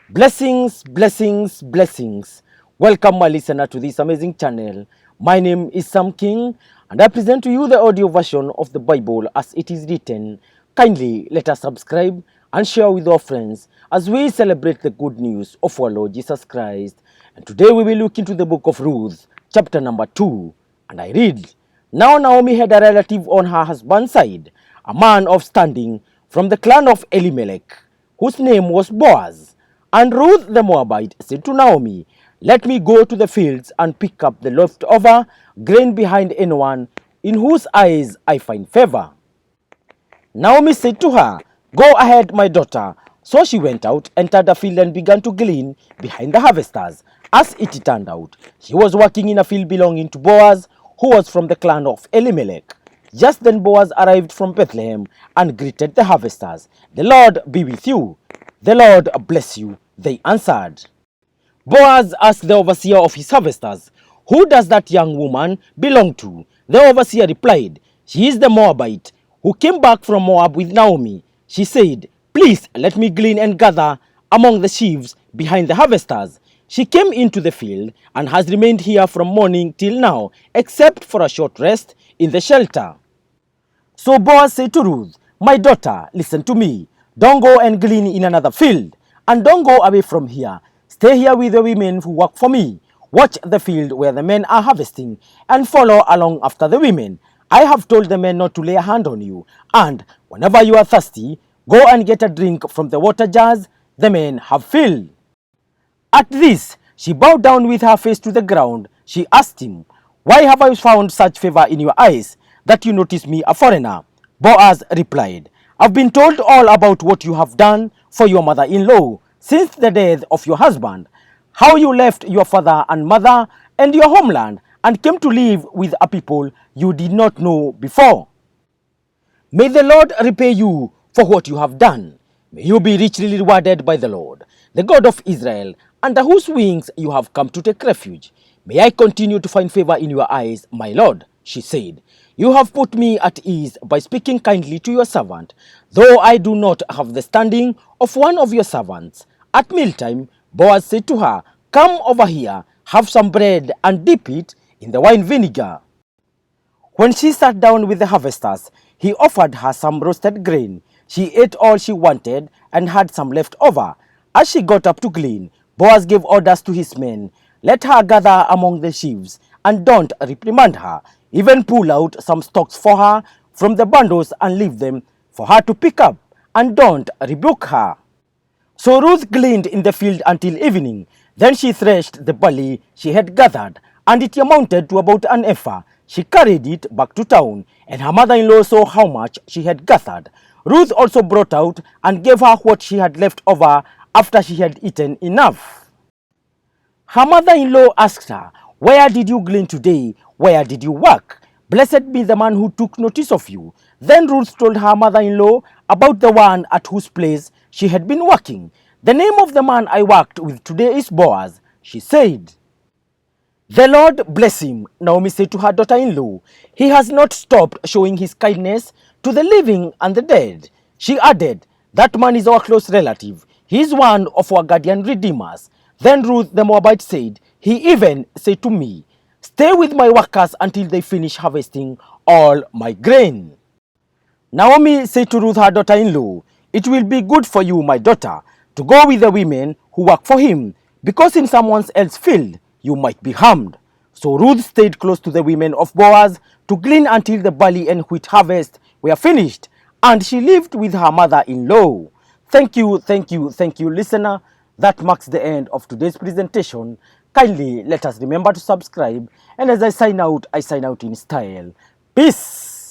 Blessings, blessings, blessings. Welcome, my listener, to this amazing channel. My name is Sam King, and I present to you the audio version of the Bible as it is written. Kindly let us subscribe and share with our friends as we celebrate the good news of our Lord Jesus Christ. And today we will look into the book of Ruth, chapter number 2. And I read, Now Naomi had a relative on her husband's side, a man of standing from the clan of Elimelech, whose name was Boaz. And Ruth the Moabite said to Naomi, Let me go to the fields and pick up the leftover grain behind anyone in whose eyes I find favor. Naomi said to her, Go ahead, my daughter. So she went out, entered the field, and began to glean behind the harvesters. As it turned out, she was working in a field belonging to Boaz, who was from the clan of Elimelech. Just then Boaz arrived from Bethlehem and greeted the harvesters. The Lord be with you. The Lord bless you, they answered. Boaz asked the overseer of his harvesters, Who does that young woman belong to? The overseer replied, She is the Moabite who came back from Moab with Naomi. She said, Please let me glean and gather among the sheaves behind the harvesters. She came into the field and has remained here from morning till now, except for a short rest in the shelter. So Boaz said to Ruth, My daughter, listen to me. Don't go and glean in another field, and don't go away from here. Stay here with the women who work for me. Watch the field where the men are harvesting, and follow along after the women. I have told the men not to lay a hand on you, and whenever you are thirsty, go and get a drink from the water jars the men have filled. At this, she bowed down with her face to the ground. She asked him, Why have I found such favor in your eyes, that you notice me a foreigner? Boaz replied, I've been told all about what you have done for your mother-in-law since the death of your husband, how you left your father and mother and your homeland and came to live with a people you did not know before. May the Lord repay you for what you have done. May you be richly rewarded by the Lord, the God of Israel, under whose wings you have come to take refuge. May I continue to find favor in your eyes, my Lord, she said. You have put me at ease by speaking kindly to your servant, though I do not have the standing of one of your servants. At mealtime, Boaz said to her, Come over here, have some bread and dip it in the wine vinegar. When she sat down with the harvesters, he offered her some roasted grain. She ate all she wanted and had some left over. As she got up to glean, Boaz gave orders to his men, Let her gather among the sheaves, and don't reprimand her. Even pull out some stalks for her from the bundles and leave them for her to pick up, and don't rebuke her. So Ruth gleaned in the field until evening. Then she threshed the barley she had gathered, and it amounted to about an ephah. She carried it back to town, and her mother-in-law saw how much she had gathered. Ruth also brought out and gave her what she had left over after she had eaten enough. Her mother-in-law asked her, Where did you glean today? Where did you work? Blessed be the man who took notice of you. Then Ruth told her mother-in-law about the one at whose place she had been working. The name of the man I worked with today is Boaz, she said. The Lord bless him, Naomi said to her daughter-in-law. He has not stopped showing his kindness to the living and the dead. She added, That man is our close relative. He is one of our guardian redeemers. Then Ruth the Moabite said, He even said to me, Stay with my workers until they finish harvesting all my grain. Naomi said to Ruth her daughter-in-law, It will be good for you, my daughter, to go with the women who work for him, because in someone else's field you might be harmed. So Ruth stayed close to the women of Boaz to glean until the barley and wheat harvest were finished, and she lived with her mother-in-law. Thank you, listener. That marks the end of today's presentation. Kindly let us remember to subscribe, and as I sign out in style. Peace.